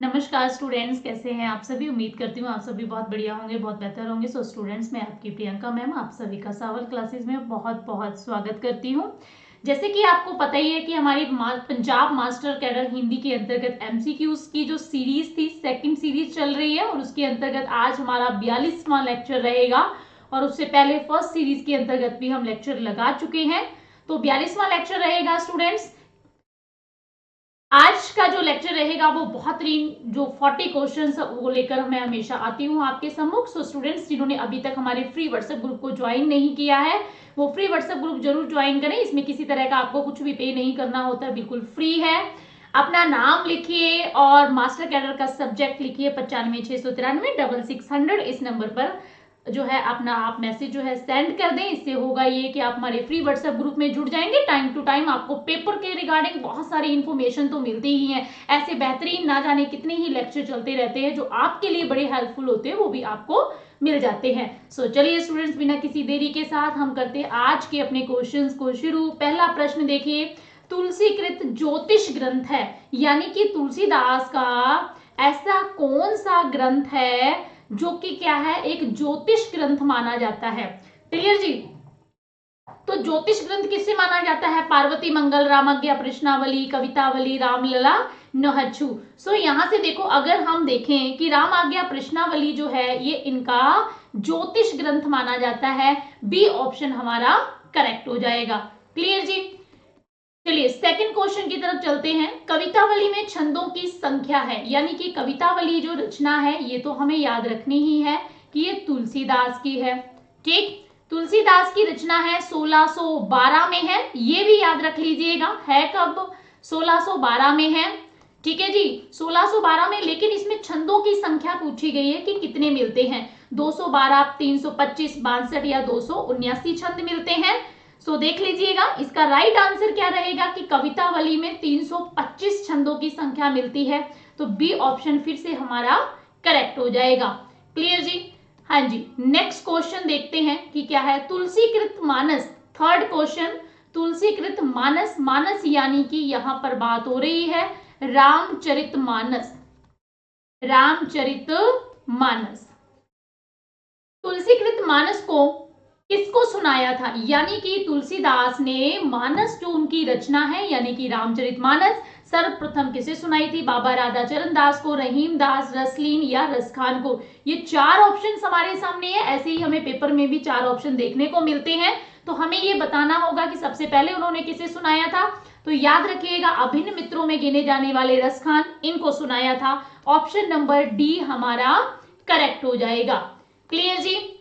नमस्कार स्टूडेंट्स, कैसे हैं आप सभी। उम्मीद करती हूँ आप सभी बहुत बढ़िया होंगे, बहुत बेहतर होंगे। सो स्टूडेंट्स, मैं आपकी प्रियंका मैम आप सभी का सावर क्लासेस में बहुत बहुत स्वागत करती हूँ। जैसे कि आपको पता ही है कि हमारी पंजाब मास्टर कैडर हिंदी के अंतर्गत एमसीक्यूज की जो सीरीज थी, सेकंड सीरीज चल रही है और उसके अंतर्गत आज हमारा 42वां लेक्चर रहेगा। और उससे पहले फर्स्ट सीरीज के अंतर्गत भी हम लेक्चर लगा चुके हैं, तो 42वां लेक्चर रहेगा स्टूडेंट्स। आज का जो लेक्चर रहेगा वो बेहतरीन, जो 40 क्वेश्चंस वो लेकर मैं हमेशा आती हूँ आपके सम्मुख। सो स्टूडेंट्स, जिन्होंने अभी तक हमारे फ्री व्हाट्सएप ग्रुप को ज्वाइन नहीं किया है वो फ्री व्हाट्सएप ग्रुप जरूर ज्वाइन करें। इसमें किसी तरह का आपको कुछ भी पे नहीं करना होता है, बिल्कुल फ्री है। अपना नाम लिखिए और मास्टर कैडर का सब्जेक्ट लिखिए 95 693 6600 इस नंबर पर जो है अपना आप मैसेज जो है सेंड कर दें। इससे होगा ये कि आप हमारे फ्री व्हाट्सएप ग्रुप में जुड़ जाएंगे। टाइम टू टाइम आपको पेपर के रिगार्डिंग बहुत सारी इन्फॉर्मेशन तो मिलती ही है। ऐसे बेहतरीन ना जाने कितने ही लेक्चर चलते रहते हैं जो आपके लिए बड़े हेल्पफुल होते हैं, वो भी आपको मिल जाते हैं। सो चलिए स्टूडेंट्स, बिना किसी देरी के साथ हम करते हैं आज के अपने क्वेश्चंस को शुरू। पहला प्रश्न देखिए, तुलसीकृत ज्योतिष ग्रंथ है, यानी कि तुलसीदास का ऐसा कौन सा ग्रंथ है जो कि क्या है, एक ज्योतिष ग्रंथ माना जाता है। क्लियर जी। तो ज्योतिष ग्रंथ किससे माना जाता है? पार्वती मंगल, रामाज्ञा प्रश्नावली, कवितावली, रामलला, नहछु। सो यहां से देखो, अगर हम देखें कि रामाज्ञा प्रश्नावली जो है ये इनका ज्योतिष ग्रंथ माना जाता है। बी ऑप्शन हमारा करेक्ट हो जाएगा। क्लियर जी। चलिए सेकंड क्वेश्चन की तरफ चलते हैं। कवितावली में छंदों की संख्या है, यानी कि कवितावली जो रचना है ये तो हमें याद रखनी ही है कि ये तुलसीदास की है। ठीक, तुलसीदास की रचना है, 1612 में है, ये भी याद रख लीजिएगा। है कब? 1612 में है। ठीक है जी, 1612 में। लेकिन इसमें छंदों की संख्या पूछी गई है कि कितने मिलते हैं। 212, 325, 62 या 279 छंद मिलते हैं। सो देख लीजिएगा, इसका राइट आंसर क्या रहेगा कि कवितावली में 325 छंदों की संख्या मिलती है। तो बी ऑप्शन फिर से हमारा करेक्ट हो जाएगा। क्लियर जी। हाँ जी, नेक्स्ट क्वेश्चन देखते हैं कि क्या है। तुलसीकृत मानस, थर्ड क्वेश्चन, तुलसीकृत मानस, मानस यानी कि यहां पर बात हो रही है रामचरितमानस। रामचरितमानस, तुलसीकृत मानस को किसको सुनाया था? यानी कि तुलसीदास ने मानस जो उनकी रचना है यानी कि रामचरितमानस सर्वप्रथम किसे सुनाई थी? बाबा राधाचरण दास को, रहीम दास, रसलीन या रसखान को। ये चार ऑप्शन हमारे सामने है। ऐसे ही हमें पेपर में भी चार ऑप्शन देखने को मिलते हैं, तो हमें ये बताना होगा कि सबसे पहले उन्होंने किसे सुनाया था। तो याद रखिएगा, अभिन्न मित्रों में गिने जाने वाले रसखान, इनको सुनाया था। ऑप्शन नंबर डी हमारा करेक्ट हो जाएगा। क्लियर जी।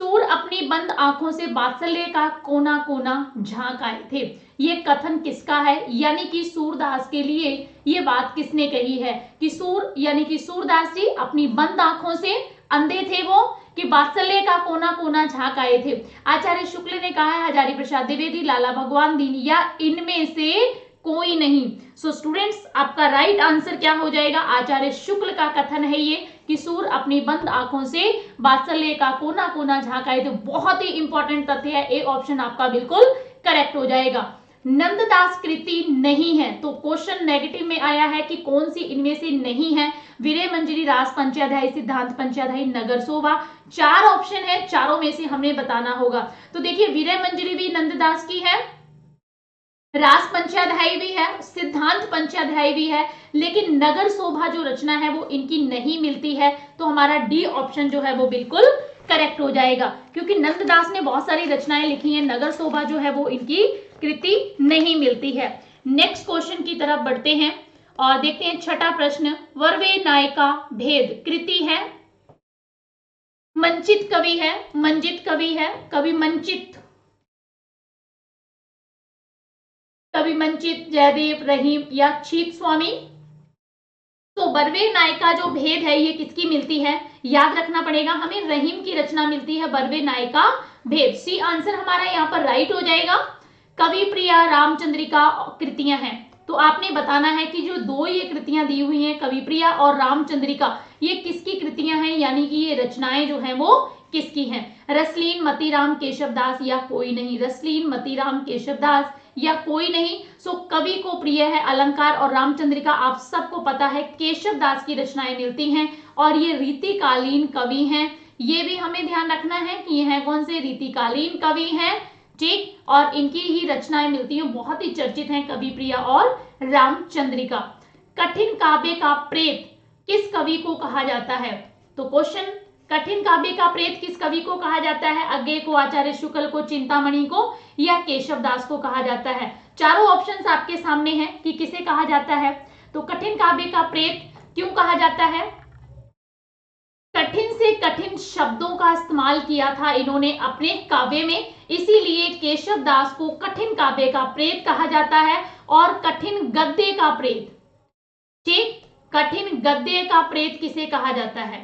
सूर अपनी बंद आंखों से वात्सल्य का कोना कोना झांक आए थे, ये कथन किसका है? यानी कि सूरदास के लिए ये बात किसने कही है कि सूर यानी कि सूरदास जी अपनी बंद आंखों से, अंधे थे वो, कि वात्सल्य का कोना कोना झांक आए थे। आचार्य शुक्ल ने कहा है, हजारी प्रसाद द्विवेदी, लाला भगवान दीन या इनमें से कोई नहीं। सो स्टूडेंट्स, आपका राइट आंसर क्या हो जाएगा? आचार्य शुक्ल का कथन है ये कि सूर अपनी बंद आंखों से वात्सल्य का कोना कोना झांक आए थे। बहुत ही इंपॉर्टेंट तथ्य है, ए ऑप्शन आपका बिल्कुल करेक्ट हो जाएगा। नंददास कृति नहीं है, तो क्वेश्चन नेगेटिव में आया है कि कौन सी इनमें से नहीं है। वीरे मंजरी, रास पंचाध्यायी, सिद्धांत पंचाध्यायी, नगर शोभा। चार ऑप्शन है, चारों में से हमें बताना होगा। तो देखिए, वीरे मंजरी भी नंददास की है, रास पंचाध्यायी भी है, सिद्धांत पंचाध्यायी भी है, लेकिन नगर शोभा जो रचना है वो इनकी नहीं मिलती है। तो हमारा डी ऑप्शन जो है वो बिल्कुल करेक्ट हो जाएगा, क्योंकि नंददास ने बहुत सारी रचनाएं लिखी हैं, नगर शोभा जो है वो इनकी कृति नहीं मिलती है। नेक्स्ट क्वेश्चन की तरफ बढ़ते हैं और देखते हैं छठा प्रश्न। वर्वे नायिका भेद कृति है, मंचित कवि है, मंजित कवि है, कवि मंचित, कवि मंचित, जयदेव, रहीम या छीत स्वामी। तो बरवे नायिका जो भेद है ये किसकी मिलती है? याद रखना पड़ेगा हमें, रहीम की रचना मिलती है बरवे नायिका भेद। सी आंसर हमारा यहाँ पर राइट हो जाएगा। कवि प्रिया, रामचंद्रिका कृतियां हैं, तो आपने बताना है कि जो दो ये कृतियां दी हुई हैं, कवि प्रिया और रामचंद्रिका, ये किसकी कृतियां हैं, यानी कि ये रचनाएं जो हैं वो किसकी हैं? रसलीन, मतीराम, केशवदास या कोई नहीं। रसलीन, मतीराम, केशवदास या कोई नहीं। सो कवि को प्रिय है अलंकार और रामचंद्रिका, आप सबको पता है केशव दास की रचनाएं मिलती हैं और ये रीतिकालीन कवि हैं। ये भी हमें ध्यान रखना है कि ये है कौन से रीतिकालीन कवि हैं, ठीक, और इनकी ही रचनाएं मिलती हैं, बहुत ही चर्चित हैं कवि प्रिया और रामचंद्रिका। कठिन काव्य का प्रेत किस कवि को कहा जाता है? तो क्वेश्चन, कठिन काव्य का प्रेत किस कवि को कहा जाता है? अज्ञेय को, आचार्य शुक्ल को, चिंतामणि को या केशव दास को कहा जाता है? चारों ऑप्शंस आपके सामने हैं कि किसे कहा जाता है। तो कठिन काव्य का प्रेत क्यों कहा जाता है? कठिन से कठिन शब्दों का इस्तेमाल किया था इन्होंने अपने काव्य में, इसीलिए केशव दास को कठिन काव्य का प्रेत कहा जाता है। और कठिन गद्य का प्रेत, ठीक, कठिन गद्य का प्रेत किसे कहा जाता है?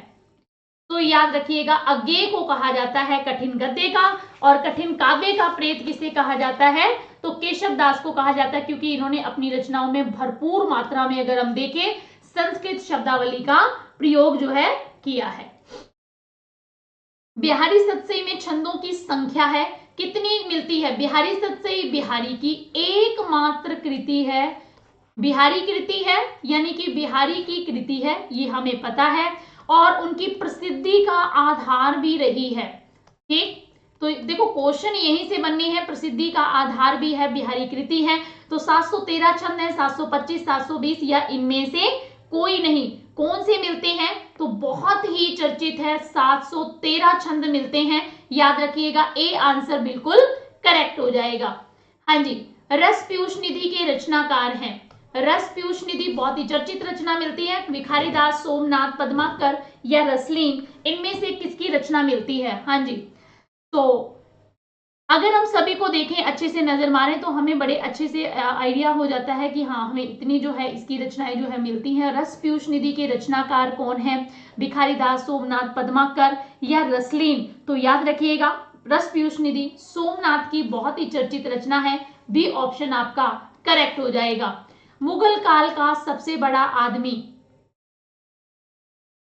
तो याद रखिएगा, अज्ञेय को कहा जाता है कठिन गद्य का, और कठिन काव्य का प्रेत किसे कहा जाता है? तो केशव दास को कहा जाता है, क्योंकि इन्होंने अपनी रचनाओं में भरपूर मात्रा में, अगर हम देखें, संस्कृत शब्दावली का प्रयोग जो है किया है। बिहारी सतसई में छंदों की संख्या है, कितनी मिलती है? बिहारी सतसई बिहारी की एकमात्र कृति है, बिहारी कृति है, यानी कि बिहारी की कृति है, ये हमें पता है, और उनकी प्रसिद्धि का आधार भी रही है, ठीक। तो देखो क्वेश्चन यहीं से बननी है, प्रसिद्धि का आधार भी है, बिहारी कृति है। तो 713 छंद है, 725, 720 या इनमें से कोई नहीं। कौन से मिलते हैं? तो बहुत ही चर्चित है, 713 छंद मिलते हैं, याद रखिएगा, ए आंसर बिल्कुल करेक्ट हो जाएगा। हाँ जी, रस पीयूष निधि के रचनाकार हैं, रस पीयूष निधि बहुत ही चर्चित रचना मिलती है, भिखारी दास, सोमनाथ, पद्माकर या रसलीन, इनमें से किसकी रचना मिलती है? हाँ जी, तो अगर हम सभी को देखें, अच्छे से नजर मारें, तो हमें बड़े अच्छे से आइडिया हो जाता है कि हाँ, हमें इतनी जो है इसकी रचनाएं जो है मिलती हैं। रस पीयूष निधि के रचनाकार कौन है? भिखारी दास, सोमनाथ, पद्माकर या रसलीन? तो याद रखिएगा, रस पीयूष निधि सोमनाथ की बहुत ही चर्चित रचना है, बी ऑप्शन आपका करेक्ट हो जाएगा। मुगल काल का सबसे बड़ा आदमी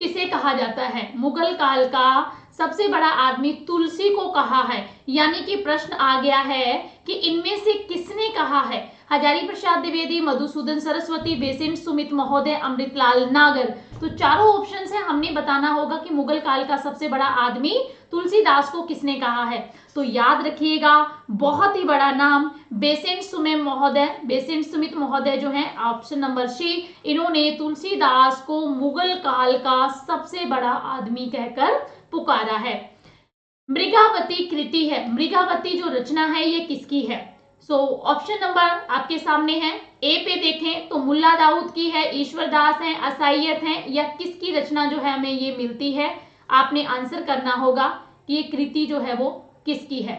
किसे कहा जाता है? मुगल काल का सबसे बड़ा आदमी तुलसी को कहा है, यानी कि प्रश्न आ गया है कि इनमें से किसने कहा है? हजारी प्रसाद द्विवेदी, मधुसूदन सरस्वती, बेसेंट सुमित महोदय, अमृतलाल नागर। तो चारों ऑप्शन है, हमने बताना होगा कि मुगल काल का सबसे बड़ा आदमी तुलसीदास को किसने कहा है। तो याद रखिएगा, बहुत ही बड़ा नाम, बेसेंट सुमित महोदय, बेसेंट सुमित महोदय जो है ऑप्शन नंबर सी, इन्होंने तुलसीदास को मुगल काल का सबसे बड़ा आदमी कहकर पुकारा है। मृगावती कृति है, मृगावती जो रचना है ये किसकी है? सो ऑप्शन नंबर आपके सामने है, ए पे देखें तो मुल्ला दाऊद की है, ईश्वर दास है, असाइयत है, या किसकी रचना जो है हमें ये मिलती है? आपने आंसर करना होगा कि ये कृति जो है वो किसकी है।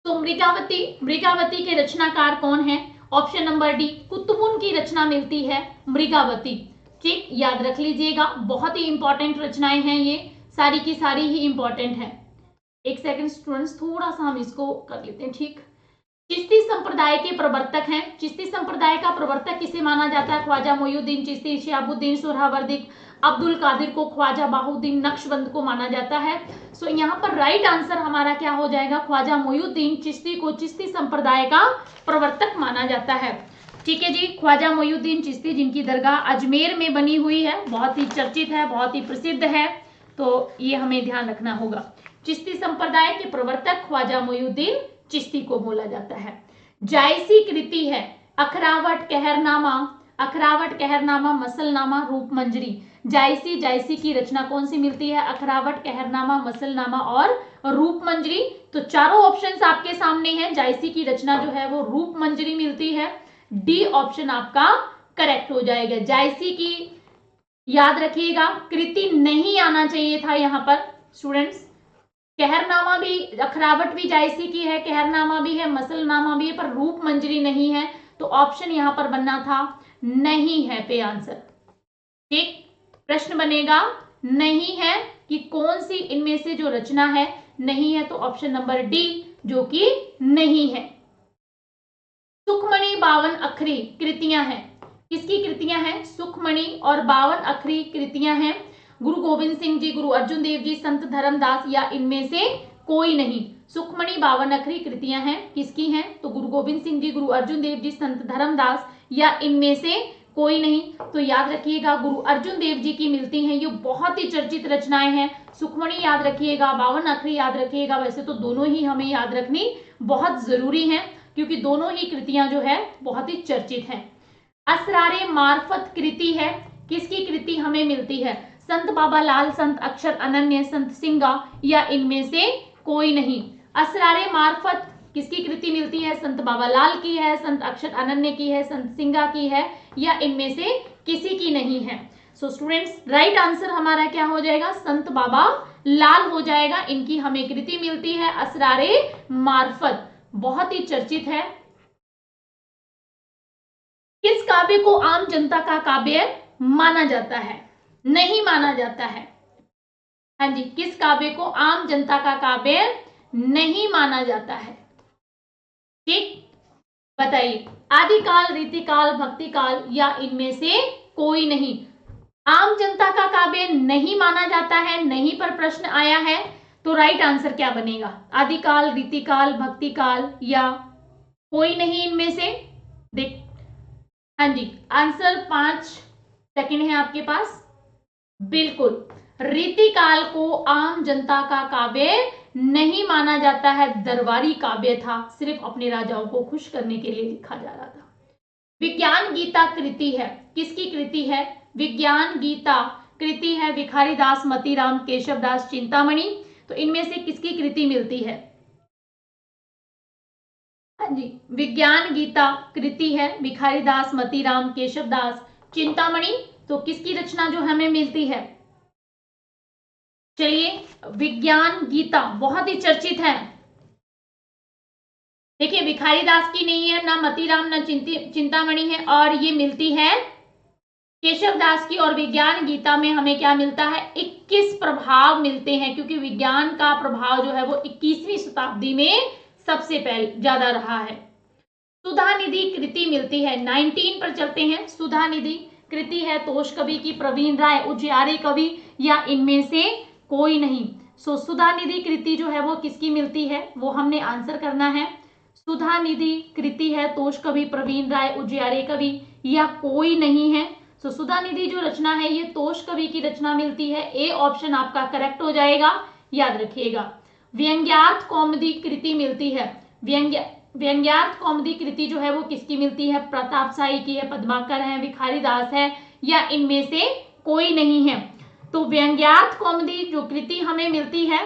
तो मृगावती, मृगावती के रचनाकार कौन है? ऑप्शन नंबर डी, कुतुबुन की रचना मिलती है मृगावती, ठीक, याद रख लीजिएगा, बहुत ही इंपॉर्टेंट रचनाएं हैं ये, सारी की सारी ही इंपॉर्टेंट है। एक सेकंड स्टूडेंट्स, थोड़ा सा हम इसको कर लेते हैं, ठीक। चिश्ती संप्रदाय के प्रवर्तक हैं, चिश्ती संप्रदाय का प्रवर्तक किसे माना जाता है? ख्वाजा मोइनुद्दीन चिश्ती, शिहाबुद्दीन सोहरावर्दी, अब्दुल कादिर को, ख्वाजा बाहुद्दीन नक्शबंद को माना जाता है। सो यहाँ पर राइट आंसर हमारा क्या हो जाएगा? ख्वाजा मोइनुद्दीन चिश्ती को चिश्ती संप्रदाय का प्रवर्तक माना जाता है, ठीक है जी। ख्वाजा मोइनुद्दीन चिश्ती, जिनकी दरगाह अजमेर में बनी हुई है, बहुत ही चर्चित है, बहुत ही प्रसिद्ध है, तो ये हमें ध्यान रखना होगा। चिश्ती संप्रदाय के प्रवर्तक ख्वाजा मोइनुद्दीन चिश्ती को बोला जाता है। जायसी कृति है, अखरावट, कहरनामा, अखरावट, कहरनामा, मसलनामा, रूपमंजरी। जायसी, जायसी की रचना कौन सी मिलती है? अखरावट, कहरनामा, मसलनामा और रूपमंजरी। तो चारों ऑप्शंस आपके सामने हैं, जायसी की रचना जो है वो रूपमंजरी मिलती है, डी ऑप्शन आपका करेक्ट हो जाएगा। जायसी की याद रखिएगा, कृति नहीं आना चाहिए था यहाँ पर स्टूडेंट्स। कहरनामा भी, अखरावट भी जायसी की है, कहरनामा भी है, मसलनामा भी है, पर रूपमंजरी नहीं है, तो ऑप्शन यहां पर बनना था नहीं है पे आंसर, ठीक। प्रश्न बनेगा नहीं है कि कौन सी इनमें से जो रचना है नहीं है, तो ऑप्शन नंबर डी जो कि नहीं है। सुखमणि 52 अखरी कृतियां हैं, किसकी कृतियां हैं? सुखमणि और 52 अखरी कृतियां हैं, गुरु गोविंद सिंह जी, गुरु अर्जुन देव जी, संत धर्मदास या इनमें से कोई नहीं। सुखमणि 52 अखरी कृतियां हैं, किसकी हैं? तो गुरु गोविंद सिंह जी, गुरु अर्जुन देव जी, संत धर्मदास या इनमें से कोई नहीं। तो याद रखिएगा गुरु अर्जुन देव जी की मिलती हैं, ये बहुत ही चर्चित रचनाएं हैं। सुखमणि याद रखिएगा, 52 अखरी याद रखिएगा। वैसे तो दोनों ही हमें याद रखनी बहुत जरूरी है क्योंकि दोनों ही कृतियां जो है बहुत ही चर्चित हैं। असरारे मार्फत कृति है, किसकी कृति हमें मिलती है? संत बाबा लाल, संत अक्षर अनन्य, संत सिंगा या इनमें से कोई नहीं। असरारे मार्फत किसकी कृति मिलती है? संत बाबा लाल की है, संत अक्षर अनन्य की है, संत सिंगा की है या इनमें से किसी की नहीं है। सो स्टूडेंट्स, राइट आंसर हमारा क्या हो जाएगा? संत बाबा लाल हो जाएगा। इनकी हमें कृति मिलती है असरारे मार्फत, बहुत ही चर्चित है। किस काव्य को आम जनता का काव्य माना जाता है? नहीं माना जाता है। हाँ जी, किस काव्य को आम जनता का काव्य नहीं माना जाता है? ठीक, बताइए। आदिकाल, रीतिकाल, भक्तिकाल या इनमें से कोई नहीं। आम जनता का काव्य नहीं माना जाता है, नहीं पर प्रश्न आया है तो राइट आंसर क्या बनेगा? आदिकाल, रीतिकाल, भक्तिकाल या कोई नहीं इनमें से? देख, हाँ जी, आंसर 5 सेकंड है आपके पास। बिल्कुल, रीतिकाल को आम जनता का काव्य नहीं माना जाता है, दरबारी काव्य था, सिर्फ अपने राजाओं को खुश करने के लिए लिखा जा रहा था। विज्ञान गीता कृति है, किसकी कृति है? विज्ञान गीता कृति है भिखारी दास, मतीराम, केशव दास, चिंतामणि। तो इनमें से किसकी कृति मिलती है? हाँ जी, विज्ञान गीता कृति है भिखारी दास, मतीराम, केशव दास, चिंतामणि। तो किसकी रचना जो हमें मिलती है? चलिए, विज्ञान गीता बहुत ही चर्चित है। देखिए, भिखारी दास की नहीं है, ना मतीराम, ना चिंतामणि है, और ये मिलती है केशव दास की। और विज्ञान गीता में हमें क्या मिलता है? 21 प्रभाव मिलते हैं, क्योंकि विज्ञान का प्रभाव जो है वो 21वीं शताब्दी में सबसे पहले ज्यादा रहा है। सुधा निधि कृति मिलती है, 19 पर चलते हैं। सुधा निधि कृति है तोष कवि की, प्रवीण राय, उजियारे कवि या इनमें से कोई नहीं। सो सुधा निधि कृति जो है वो किसकी मिलती है? वो हमने आंसर करना है। सुधा निधि कृति है तोष कवि, प्रवीण राय, उजियारे कवि या कोई नहीं है। सो सुधा निधि जो रचना है ये तोष कवि की रचना मिलती है। ए ऑप्शन आपका करेक्ट हो जाएगा, याद रखिएगा। व्यंग्यार्थ कौमुदी कृति मिलती है। व्यंग्यार्थ कौमुदी कृति जो है वो किसकी मिलती है? प्रताप शाही की है, पद्माकर है, भिखारी दास है या इनमें से कोई नहीं है। तो व्यंग्यार्थ कौमुदी जो कृति हमें मिलती है,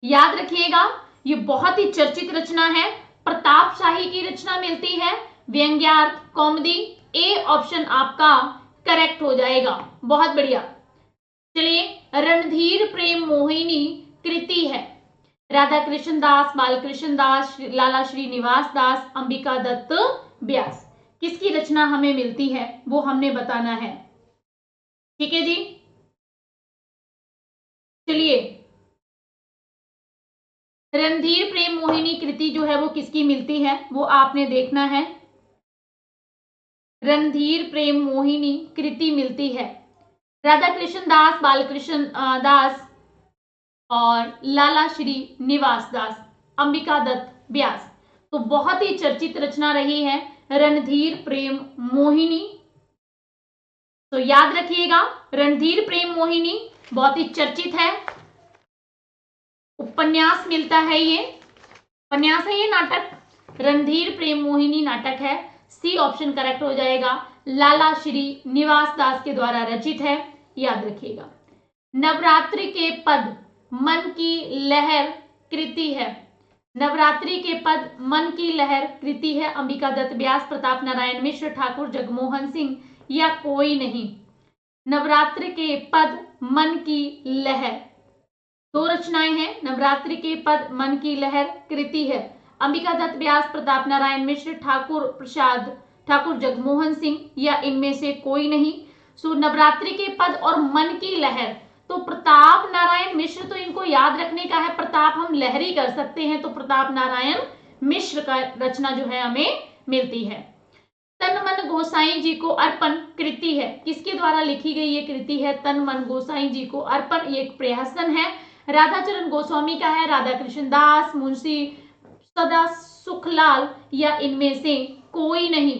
याद रखिएगा, ये बहुत ही चर्चित रचना है, प्रताप शाही की रचना मिलती है व्यंग्यार्थ कौमुदी। ए ऑप्शन आपका करेक्ट हो जाएगा, बहुत बढ़िया। चलिए, रणधीर प्रेम मोहिनी कृति है राधा कृष्ण दास, बालकृष्ण दास, लाला श्रीनिवास दास, अंबिका दत्त व्यास। किसकी रचना हमें मिलती है वो हमने बताना है। ठीक है जी, चलिए, रणधीर प्रेम मोहिनी कृति जो है वो किसकी मिलती है वो आपने देखना है। रणधीर प्रेम मोहिनी कृति मिलती है राधा कृष्ण दास, बालकृष्ण दास और लाला श्री निवास दास, अंबिका दत्त व्यास। तो बहुत ही चर्चित रचना रही है रणधीर प्रेम मोहिनी। तो याद रखिएगा, रणधीर प्रेम मोहिनी बहुत ही चर्चित है। उपन्यास मिलता है, ये उपन्यास है, ये नाटक, रणधीर प्रेम मोहिनी नाटक है। सी ऑप्शन करेक्ट हो जाएगा, लाला श्री निवास दास के द्वारा रचित है, याद रखिएगा। नवरात्रि के पद मन की लहर कृति है। नवरात्रि के पद मन की लहर कृति है अंबिका दत्त व्यास, प्रताप नारायण मिश्र, ठाकुर जगमोहन सिंह या कोई नहीं। नवरात्रि के पद मन की लहर, दो रचनाएं हैं। नवरात्रि के पद मन की लहर कृति है अंबिका दत्त व्यास, प्रताप नारायण मिश्र, ठाकुर प्रसाद, ठाकुर जगमोहन सिंह या इनमें से कोई नहीं। सो नवरात्रि के पद और मन की लहर, तो प्रताप नारायण मिश्र तो इनको याद रखने का है, प्रताप हम लहरी कर सकते हैं, तो प्रताप नारायण मिश्र का रचना जो है हमें मिलती है। तन मन गोसाई जी को अर्पण कृति है, किसके द्वारा लिखी गई ये कृति है? तन मन गोसाई जी को अर्पण, ये एक प्रहसन है राधाचरण गोस्वामी का है, राधा कृष्ण दास, मुंशी सदा सुखलाल या इनमें से कोई नहीं।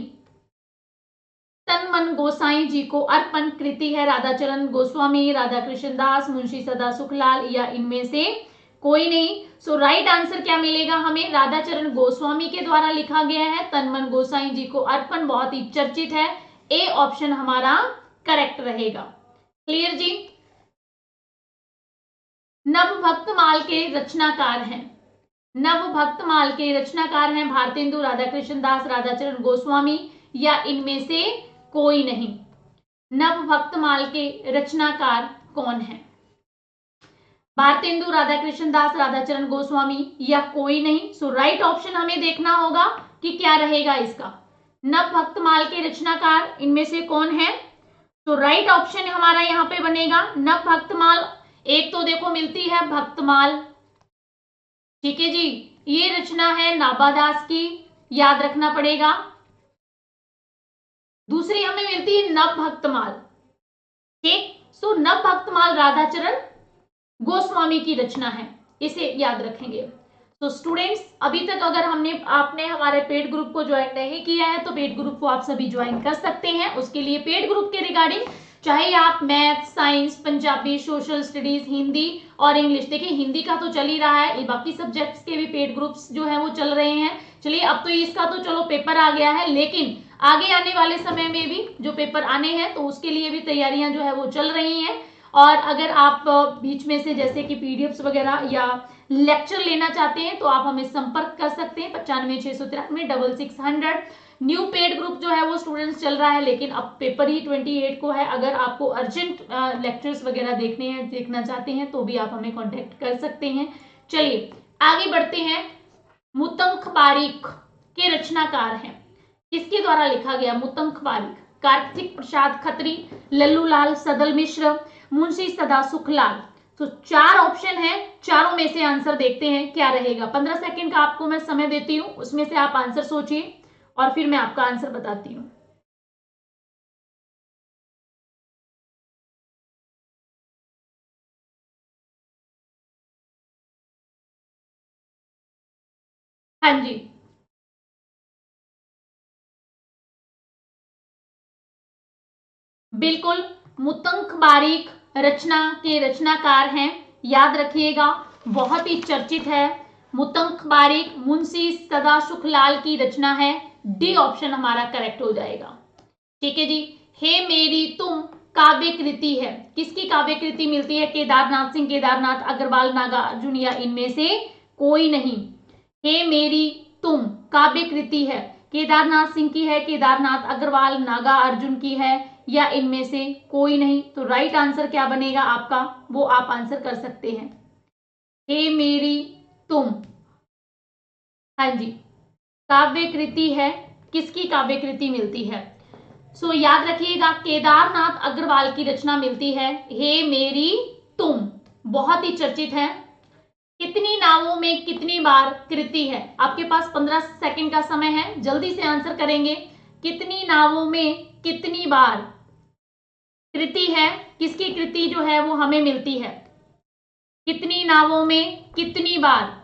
तन मन गोसाई जी को अर्पण कृति है राधाचरण गोस्वामी, राधा कृष्ण दास, मुंशी सदा सुखलाल या इनमें से कोई नहीं। सो राइट आंसर क्या मिलेगा हमें? राधाचरण गोस्वामी के द्वारा लिखा गया है, तन मन गोसाई जी को अर्पण, बहुत ही चर्चित है। ए ऑप्शन हमारा करेक्ट रहेगा। क्लियर जी। नवभक्तमाल के रचनाकार हैं, नवभक्तमाल के रचनाकार हैं भारतेंदु, राधाकृष्ण दास, राधाचरण गोस्वामी या इनमें से कोई नहीं। नवभक्तमाल के रचनाकार कौन है? भारतेंदु, राधाकृष्ण दास, राधाचरण गोस्वामी या कोई नहीं। सो राइट ऑप्शन हमें देखना होगा कि क्या रहेगा इसका। नवभक्तमाल के रचनाकार इनमें से कौन है? तो राइट ऑप्शन हमारा यहाँ पे बनेगा नवभक्तमाल। एक तो देखो मिलती है भक्तमाल, ठीक है जी, ये रचना है नाभादास की, याद रखना पड़ेगा। दूसरी हमें मिलती है नवभक्तमाल, ठीक। सो नवभक्तमाल राधाचरण गोस्वामी की रचना है, इसे याद रखेंगे। तो स्टूडेंट्स, अभी तक अगर आपने हमारे पेड ग्रुप को ज्वाइन नहीं किया है तो पेड ग्रुप को आप सभी ज्वाइन कर सकते हैं। उसके लिए पेड ग्रुप के रिगार्डिंग चाहे आप math, science, Punjabi, social studies, Hindi और इंग्लिश, देखिए हिंदी का तो चल ही रहा है, ये बाकी सब्जेक्ट्स के भी पेड ग्रुप्स जो है वो चल रहे हैं। चलिए, अब तो इसका तो चलो पेपर आ गया है, लेकिन आगे आने वाले समय में भी जो पेपर आने हैं तो उसके लिए भी तैयारियां जो है वो चल रही हैं। और अगर आप बीच में से जैसे कि पीडीएफ्स वगैरह या लेक्चर लेना चाहते हैं तो आप हमें संपर्क कर सकते हैं। 95633600। न्यू पेड ग्रुप जो है वो स्टूडेंट्स चल रहा है, लेकिन अब पेपर ही 28 को है। अगर आपको अर्जेंट लेक्चर्स वगैरह देखना चाहते हैं तो भी आप हमें कांटेक्ट कर सकते हैं। चलिए आगे बढ़ते हैं। मुतंख बारिक के रचनाकार हैं, किसके द्वारा लिखा गया? मुतंख बारिक, कार्तिक प्रसाद खत्री, लल्लूलाल सदल मिश्र, मुंशी सदा सुखलाल। तो 4 ऑप्शन है, चारों में से आंसर देखते हैं क्या रहेगा। 15 सेकंड का आपको मैं समय देती हूं, उसमें से आप आंसर सोचिए और फिर मैं आपका आंसर बताती हूं। हाँ जी, बिल्कुल, मुतंख बारिक रचना के रचनाकार हैं, याद रखिएगा, बहुत ही चर्चित है। मुतंख बारिक मुंशी सदा सुखलाल की रचना है। डी ऑप्शन हमारा करेक्ट हो जाएगा, ठीक है जी। हे मेरी तुम काव्य कृति है, किसकी काव्य कृति मिलती है? केदारनाथ सिंह, केदारनाथ अग्रवाल, नागा अर्जुन या इनमें से कोई नहीं। हे मेरी तुम काव्य कृति है, केदारनाथ सिंह की है, केदारनाथ अग्रवाल, नागा अर्जुन की है या इनमें से कोई नहीं। तो राइट आंसर क्या बनेगा आपका, वो आप आंसर कर सकते हैं। हे मेरी तुम, हाँ जी, काव्य कृति है, किसकी काव्य कृति मिलती है? सो याद रखिएगा, केदारनाथ अग्रवाल की रचना मिलती है हे मेरी तुम, बहुत ही चर्चित है। कितनी नावों में कितनी बार कृति है? आपके पास 15 सेकंड का समय है, जल्दी से आंसर करेंगे। कितनी नावों में कितनी बार कृति है, किसकी कृति जो है वो हमें मिलती है? कितनी नावों में कितनी बार?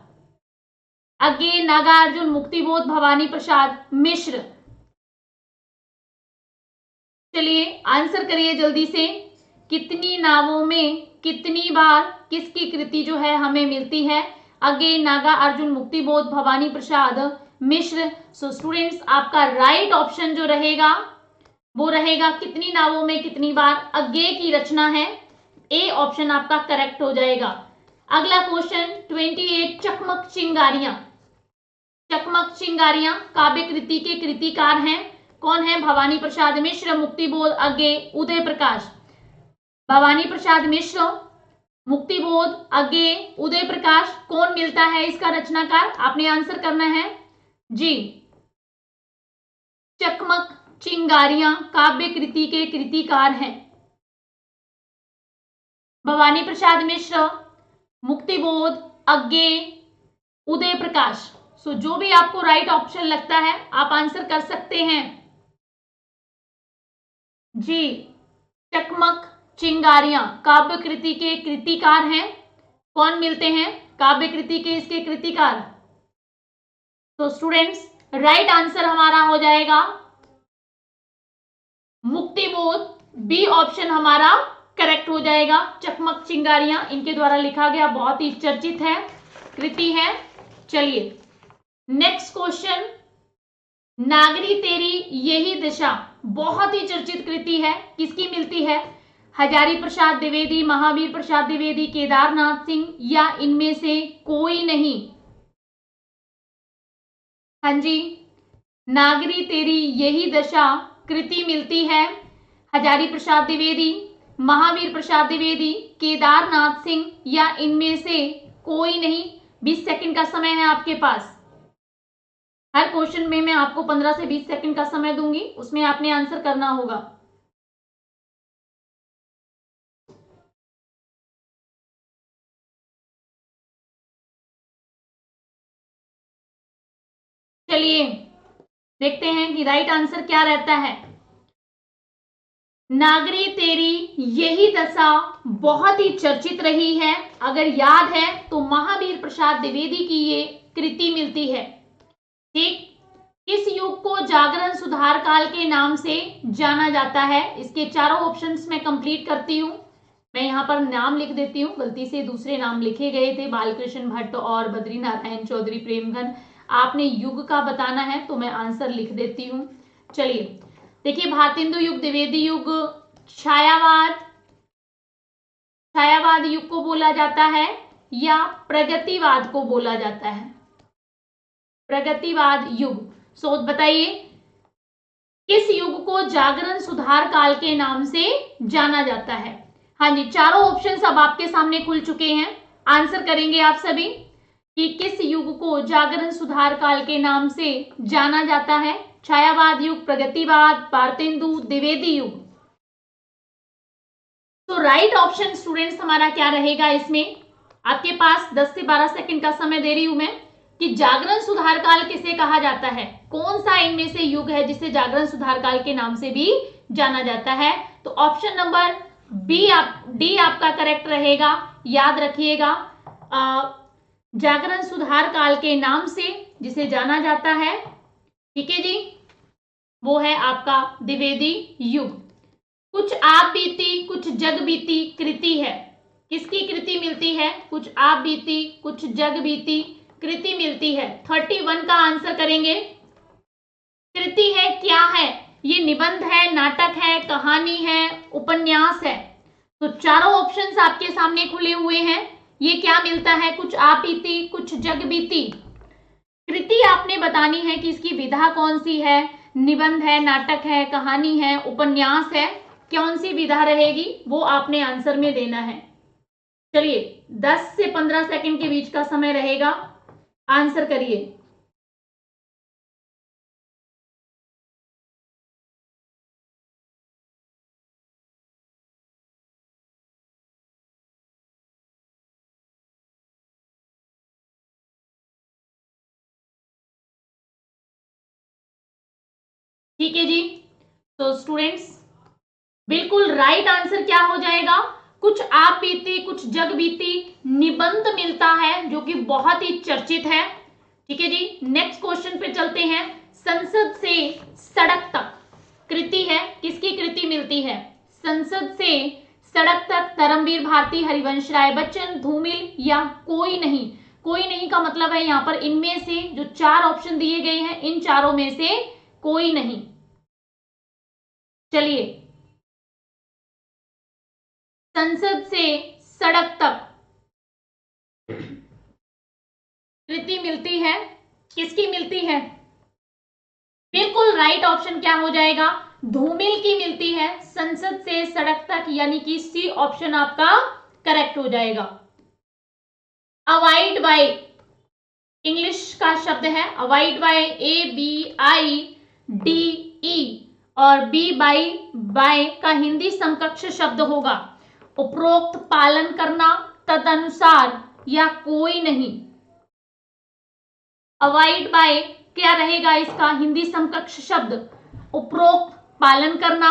अगे, नागार्जुन, मुक्तिबोध, भवानी प्रसाद मिश्र। चलिए आंसर करिए जल्दी से। कितनी नावों में कितनी बार किसकी कृति जो है हमें मिलती है? अगे, नागा अर्जुन, मुक्तिबोध, भवानी प्रसाद मिश्र। सो स्टूडेंट्स, आपका राइट ऑप्शन जो रहेगा वो रहेगा कितनी नावों में कितनी बार, अगे की रचना है। ए ऑप्शन आपका करेक्ट हो जाएगा। अगला क्वेश्चन 28, चकमक चिंगारियां। चकमक चिंगारियां काव्य कृति के कृतिकार हैं, कौन है? भवानी प्रसाद मिश्र, मुक्तिबोध, अगे, उदय प्रकाश। भवानी प्रसाद मिश्र, मुक्तिबोध, अगे, उदय प्रकाश, कौन मिलता है इसका रचनाकार? आपने आंसर करना है जी। चकमक चिंगारियां काव्य कृति के कृतिकार हैं भवानी प्रसाद मिश्र, मुक्तिबोध, अगे, उदय प्रकाश। सो जो भी आपको राइट ऑप्शन लगता है आप आंसर कर सकते हैं जी। चकमक चिंगारियां काव्य कृति के कृतिकार हैं कौन मिलते हैं काव्य कृति के इसके कृतिकार? तो स्टूडेंट्स राइट आंसर हमारा हो जाएगा मुक्तिबोध, बी ऑप्शन हमारा करेक्ट हो जाएगा। चकमक चिंगारियां इनके द्वारा लिखा गया बहुत ही चर्चित है, कृति है। चलिए नेक्स्ट क्वेश्चन, नागरी तेरी यही दशा बहुत ही चर्चित कृति है, किसकी मिलती है? हजारी प्रसाद द्विवेदी, महावीर प्रसाद द्विवेदी, केदारनाथ सिंह या इनमें से कोई नहीं? हाँ जी, नागरी तेरी यही दशा कृति मिलती है हजारी प्रसाद द्विवेदी, महावीर प्रसाद द्विवेदी, केदारनाथ सिंह या इनमें से कोई नहीं। 20 सेकंड का समय है आपके पास। हर क्वेश्चन में मैं आपको 15 से 20 सेकंड का समय दूंगी, उसमें आपने आंसर करना होगा। चलिए देखते हैं कि राइट आंसर क्या रहता है। नागरी तेरी यही दशा बहुत ही चर्चित रही है, अगर याद है तो महावीर प्रसाद द्विवेदी की ये कृति मिलती है। ठीक, इस युग को जागरण सुधार काल के नाम से जाना जाता है। इसके चारों ऑप्शंस में कंप्लीट करती हूं। मैं यहाँ पर नाम लिख देती हूँ, गलती से दूसरे नाम लिखे गए थे, बालकृष्ण भट्ट और बद्री नारायण चौधरी प्रेमघन। आपने युग का बताना है तो मैं आंसर लिख देती हूँ। चलिए देखिए, भारतेंदु युग, द्विवेदी युग, छायावाद युग को बोला जाता है या प्रगतिवाद को बोला जाता है? प्रगतिवाद युग। सो बताइए किस युग को जागरण सुधार काल के नाम से जाना जाता है? हाँ जी, चारों ऑप्शंस अब आपके सामने खुल चुके हैं। आंसर करेंगे आप सभी कि किस युग को जागरण सुधार काल के नाम से जाना जाता है? छायावाद युग, प्रगतिवाद, भारतेंदु, द्विवेदी युग। तो राइट ऑप्शन स्टूडेंट्स हमारा क्या रहेगा इसमें? आपके पास 10 से 12 सेकंड का समय दे रही हूं मैं कि जागरण सुधार काल किसे कहा जाता है, कौन सा इनमें से युग है जिसे जागरण सुधार काल के नाम से भी जाना जाता है? तो ऑप्शन नंबर डी आपका करेक्ट रहेगा। याद रखिएगा, जागरण सुधार काल के नाम से जिसे जाना जाता है, ठीक है जी, वो है आपका द्विवेदी युग। कुछ आप बीती कुछ जग बीती कृति है, किसकी कृति मिलती है? कुछ आप बीती कुछ जग बीती कृति मिलती है। 31 का आंसर करेंगे। कृति है, क्या है ये? निबंध है, नाटक है, कहानी है, उपन्यास है? तो चारों ऑप्शंस आपके सामने खुले हुए हैं। ये क्या मिलता है? कुछ आप बीती कुछ जग बीती। कृति आपने बतानी है कि इसकी विधा कौन सी है, निबंध है, नाटक है, कहानी है, उपन्यास है, कौन सी विधा रहेगी वो आपने आंसर में देना है। चलिए 10 से 15 सेकंड के बीच का समय रहेगा, आंसर करिए। ठीक है जी, तो स्टूडेंट्स बिल्कुल राइट आंसर क्या हो जाएगा? कुछ आप बीती कुछ जग बीती निबंध मिलता है जो कि बहुत ही चर्चित है। ठीक है जी, नेक्स्ट क्वेश्चन पे चलते हैं। संसद से सड़क तक कृति है, किसकी कृति मिलती है? संसद से सड़क तक, धर्मवीर भारती, हरिवंश राय बच्चन, धूमिल या कोई नहीं? कोई नहीं का मतलब है यहाँ पर इनमें से जो चार ऑप्शन दिए गए हैं इन चारों में से कोई नहीं। चलिए, संसद से सड़क तक कृति मिलती है, किसकी मिलती है? बिल्कुल राइट ऑप्शन क्या हो जाएगा? धूमिल की मिलती है। संसद से सड़क तक यानी कि सी ऑप्शन आपका करेक्ट हो जाएगा। अवॉइड बाय इंग्लिश का शब्द है, अवॉइड बाय ABIDE और बी बाय का हिंदी समकक्ष शब्द होगा उपरोक्त पालन करना, तदनुसार या कोई नहीं। अवॉइड बाय क्या रहेगा इसका हिंदी समकक्ष शब्द? उपरोक्त पालन करना,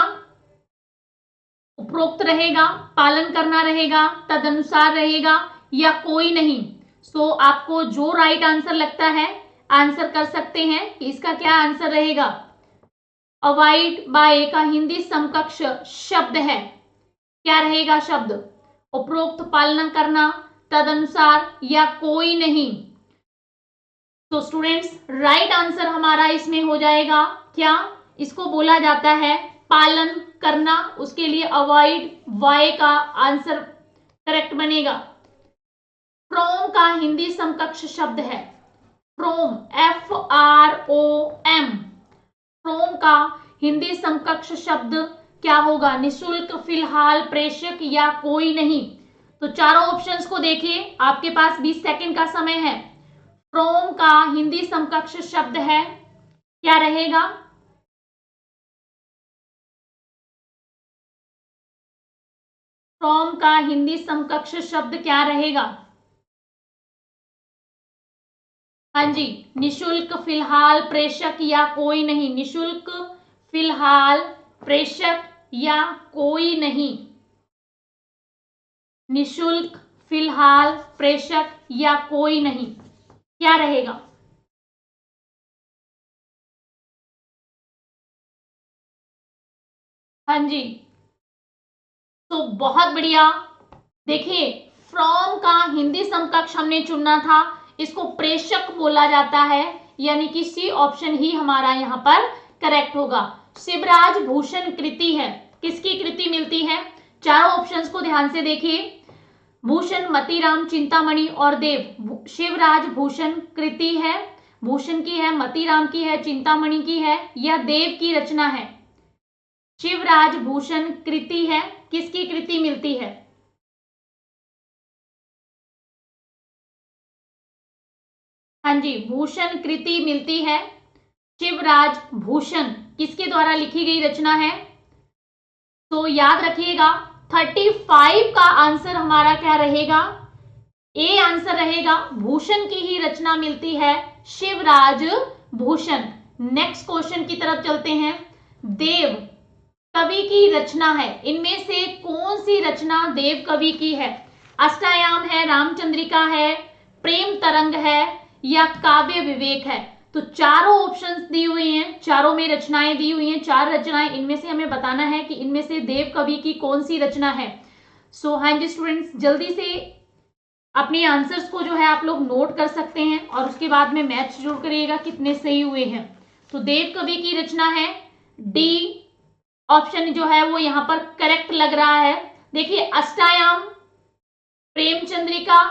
उपरोक्त रहेगा, पालन करना रहेगा, तदनुसार रहेगा या कोई नहीं। सो आपको जो राइट आंसर लगता है आंसर कर सकते हैं कि इसका क्या आंसर रहेगा। अवॉइड बाय का हिंदी समकक्ष शब्द है, क्या रहेगा शब्द? उपरोक्त पालना करना, तदनुसार या कोई नहीं। तो स्टूडेंट्स राइट आंसर हमारा इसमें हो जाएगा क्या? इसको बोला जाता है पालन करना, उसके लिए अवॉइड वाय का आंसर करेक्ट बनेगा। फ्रॉम का हिंदी समकक्ष शब्द है फ्रॉम, FROM। फ्रॉम का हिंदी समकक्ष शब्द क्या होगा? निशुल्क, फिलहाल, प्रेषक या कोई नहीं। तो चारों ऑप्शंस को देखिए, आपके पास 20 सेकंड का समय है। फ्रॉम का हिंदी समकक्ष शब्द है, क्या रहेगा? फ्रॉम का हिंदी समकक्ष शब्द क्या रहेगा? हाँ जी, निशुल्क, फिलहाल, प्रेषक या कोई नहीं। निशुल्क, फिलहाल, प्रेषक या कोई नहीं। निशुल्क, फिलहाल, प्रेषक या कोई नहीं, क्या रहेगा? हाँ जी, तो बहुत बढ़िया। देखिए, फ्रॉम का हिंदी समकक्ष हमने चुनना था, इसको प्रेषक बोला जाता है, यानी कि सी ऑप्शन ही हमारा यहां पर करेक्ट होगा। शिवराज भूषण कृति है, किसकी कृति मिलती है? चारों ऑप्शंस को ध्यान से देखिए, भूषण, मतीराम, चिंतामणि और देव। शिवराज भूषण कृति है, भूषण की है, मतीराम की है, चिंतामणि की है या देव की रचना है? शिवराज भूषण कृति है, किसकी कृति मिलती है? हाँ जी, भूषण कृति मिलती है। शिवराज भूषण किसके द्वारा लिखी गई रचना है? तो याद रखिएगा 35 का आंसर हमारा क्या रहेगा? ए आंसर रहेगा। भूषण की ही रचना मिलती है, शिवराज भूषण। नेक्स्ट क्वेश्चन की तरफ चलते हैं। देव कवि की रचना है, इनमें से कौन सी रचना देव कवि की है? अष्टायाम है, रामचंद्रिका है, प्रेम तरंग है या काव्य विवेक है? तो चारों ऑप्शंस दी हुई हैं, चारों में रचनाएं दी हुई हैं, 4 रचनाएं, इनमें से हमें बताना है कि इनमें से देव कवि की कौन सी रचना है। सो हाँ जी स्टूडेंट्स, जल्दी से अपने आंसर्स को जो है आप लोग नोट कर सकते हैं और उसके बाद में मैथ्स जोड़ करिएगा कितने सही हुए हैं। तो देव कवि की रचना है, डी ऑप्शन जो है वो यहां पर करेक्ट लग रहा है। देखिए, अष्टायाम, प्रेमचंद्रिका,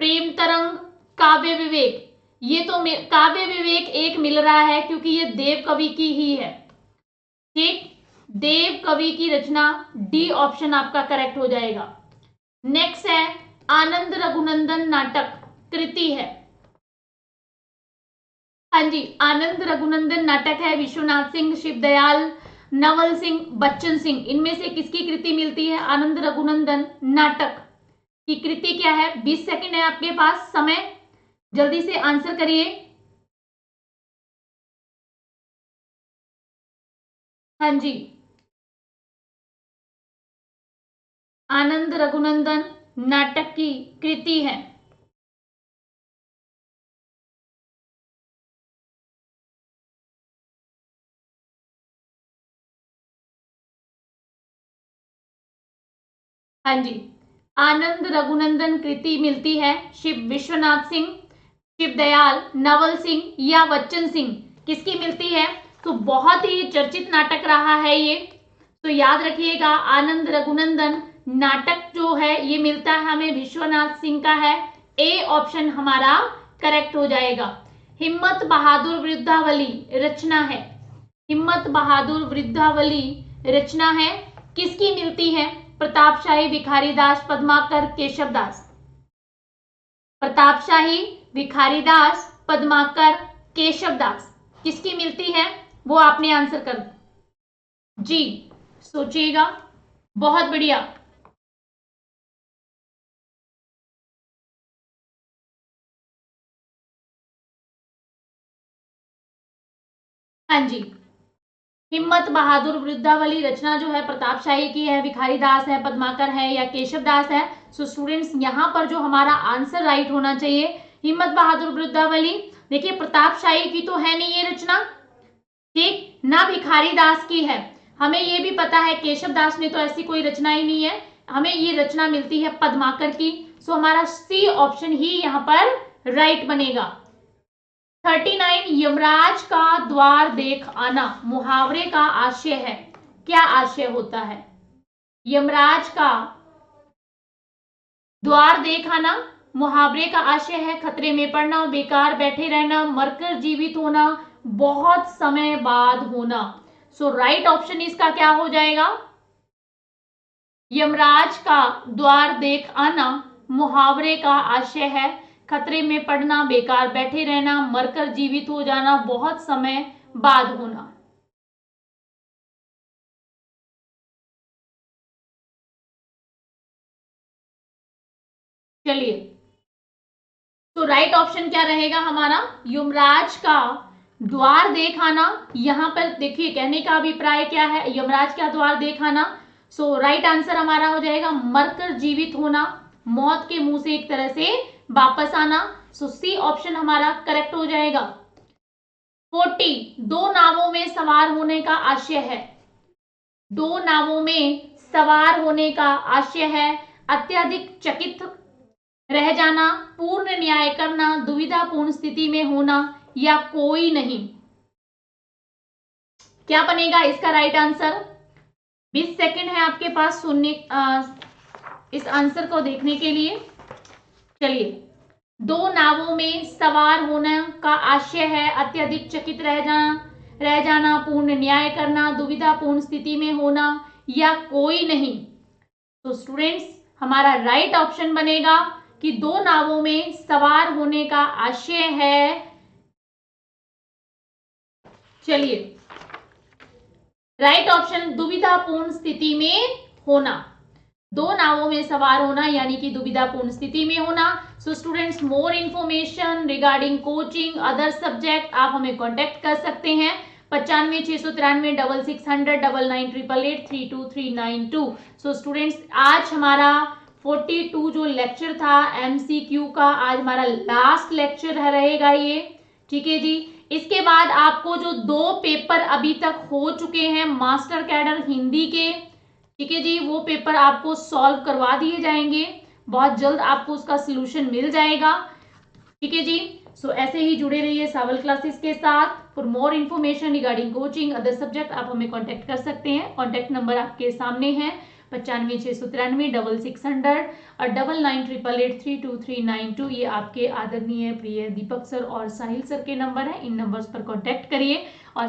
प्रेम तरंग, काव्य विवेक, ये तो काव्य विवेक एक मिल रहा है क्योंकि ये देव कवि की ही है। ठीक, देव कवि की रचना, डी ऑप्शन आपका करेक्ट हो जाएगा। नेक्स्ट है आनंद रघुनंदन नाटक कृति है। हाँ जी, आनंद रघुनंदन नाटक है, विश्वनाथ सिंह, शिवदयाल, नवल सिंह, बच्चन सिंह, इनमें से किसकी कृति मिलती है? आनंद रघुनंदन नाटक की कृति क्या है? 20 सेकंड है आपके पास समय, जल्दी से आंसर करिए। हाँ जी, आनंद रघुनंदन नाटक की कृति है। हाँ जी, आनंद रघुनंदन कृति मिलती है शिव विश्वनाथ सिंह, शिवदयाल, नवल सिंह या बच्चन सिंह, किसकी मिलती है? तो बहुत ही चर्चित नाटक रहा है ये, तो याद रखिएगा आनंद रघुनंदन नाटक जो है ये मिलता है हमें विश्वनाथ सिंह का है। ए ऑप्शन हमारा करेक्ट हो जाएगा। हिम्मत बहादुर वृद्धावली रचना है, हिम्मत बहादुर वृद्धावली रचना है, किसकी मिलती है? प्रतापशाही, भिखारीदास, पद्माकर, केशवदास। प्रतापशाही, भिखारीदास, पद्माकर, केशवदास, किसकी मिलती है वो आपने आंसर कर जी, सोचिएगा। बहुत बढ़िया। हाँ जी, हिम्मत बहादुर वृद्धावली रचना जो है प्रतापशाही की है, भिखारी दास है, पद्माकर है या केशव दास है। सो स्टूडेंट्स यहाँ पर जो हमारा आंसर राइट होना चाहिए हिम्मत बहादुर वृद्धावली। देखिए प्रतापशाही की तो है नहीं ये रचना, ठीक ना भिखारी दास की है। हमें ये भी पता है केशव दास में तो ऐसी कोई रचना ही नहीं है, हमें ये रचना मिलती है पद्माकर की। सो हमारा सी ऑप्शन ही यहाँ पर राइट बनेगा। 39 यमराज का द्वार देख आना मुहावरे का आशय है, क्या आशय होता है? यमराज का द्वार देख आना मुहावरे का आशय है खतरे में पड़ना, बेकार बैठे रहना, मरकर जीवित होना, बहुत समय बाद होना। सो राइट ऑप्शन इसका क्या हो जाएगा? यमराज का द्वार देख आना मुहावरे का आशय है खतरे में पड़ना, बेकार बैठे रहना, मरकर जीवित हो जाना, बहुत समय बाद होना। चलिए तो राइट ऑप्शन क्या रहेगा हमारा? यमराज का द्वार देख आना। यहां पर देखिए कहने का अभिप्राय क्या है, यमराज का द्वार देख आना। सो राइट आंसर हमारा हो जाएगा मरकर जीवित होना, मौत के मुंह से एक तरह से वापस आना। सो सी ऑप्शन हमारा करेक्ट हो जाएगा। 40 दो नावों में सवार होने का आशय है, दो नावों में सवार होने का आशय है अत्यधिक चकित रह जाना, पूर्ण न्याय करना, दुविधापूर्ण स्थिति में होना या कोई नहीं। क्या बनेगा इसका राइट आंसर? 20 सेकंड है आपके पास सुनने इस आंसर को देखने के लिए। चलिए दो नावों में सवार होने का आशय है अत्यधिक चकित रह जाना, पूर्ण न्याय करना, दुविधापूर्ण स्थिति में होना या कोई नहीं। तो स्टूडेंट्स हमारा राइट ऑप्शन बनेगा कि दो नावों में सवार होने का आशय है। चलिए राइट ऑप्शन दुविधापूर्ण स्थिति में होना, दो नावों में सवार होना यानी कि दुविधापूर्ण स्थिति में होना। So students more information regarding coaching other subject आप हमें कांटेक्ट कर सकते हैं 95639666888832 सो स्टूडेंट्स आज हमारा 42 जो लेक्चर था एमसीक्यू का, आज हमारा लास्ट लेक्चर रहेगा ये, ठीक है जी। इसके बाद आपको जो दो पेपर अभी तक हो चुके हैं मास्टर कैडर हिंदी के, ठीक है जी, वो पेपर आपको सॉल्व करवा दिए जाएंगे, बहुत जल्द आपको उसका सलूशन मिल जाएगा, ठीक है जी। सो ऐसे ही जुड़े रहिए सावल क्लासेस के साथ। For more information regarding coaching other subject आप हमें कांटेक्ट कर सकते हैं। कांटेक्ट नंबर आपके सामने है 95636600 और 9988832392। ये आपके आदरणीय प्रिय दीपक सर और साहिल सर के नंबर है, इन नंबर्स पर कांटेक्ट करिए और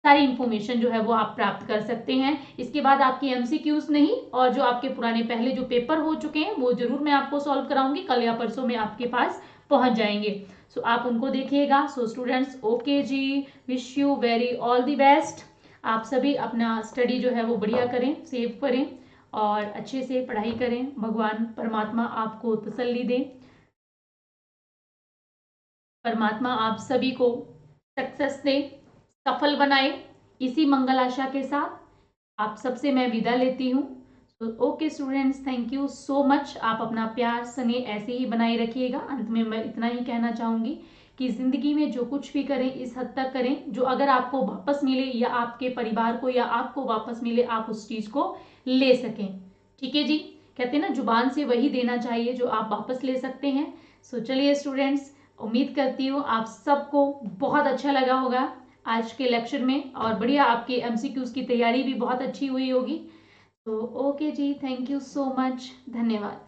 सारी इन्फॉर्मेशन जो है वो आप प्राप्त कर सकते हैं। इसके बाद आपकी एमसीक्यूज नहीं और जो आपके पुराने पहले जो पेपर हो चुके हैं वो जरूर मैं आपको सॉल्व कराऊंगी, कल या परसों में आपके पास पहुंच जाएंगे। सो आप उनको देखिएगा। So students okay ji, wish you very all the best. आप सभी अपना स्टडी जो है वो बढ़िया करें, सेव करें और अच्छे से पढ़ाई करें। भगवान परमात्मा आपको तसल्ली दें, परमात्मा आप सभी को सक्सेस दे, सफल बनाए। इसी मंगल आशा के साथ आप सबसे मैं विदा लेती हूँ। Okay students, thank you so much. आप अपना प्यार स्नेह ऐसे ही बनाए रखिएगा। अंत में मैं इतना ही कहना चाहूंगी कि जिंदगी में जो कुछ भी करें इस हद तक करें जो अगर आपको वापस मिले या आपके परिवार को या आपको वापस मिले, आप उस चीज को ले सकें, ठीक है जी। कहते हैं ना जुबान से वही देना चाहिए जो आप वापस ले सकते हैं। सो चलिए स्टूडेंट्स, उम्मीद करती हूँ आप सबको बहुत अच्छा लगा होगा आज के लेक्चर में और बढ़िया आपके एमसीक्यूज की तैयारी भी बहुत अच्छी हुई होगी। तो okay ji, thank you so much, धन्यवाद।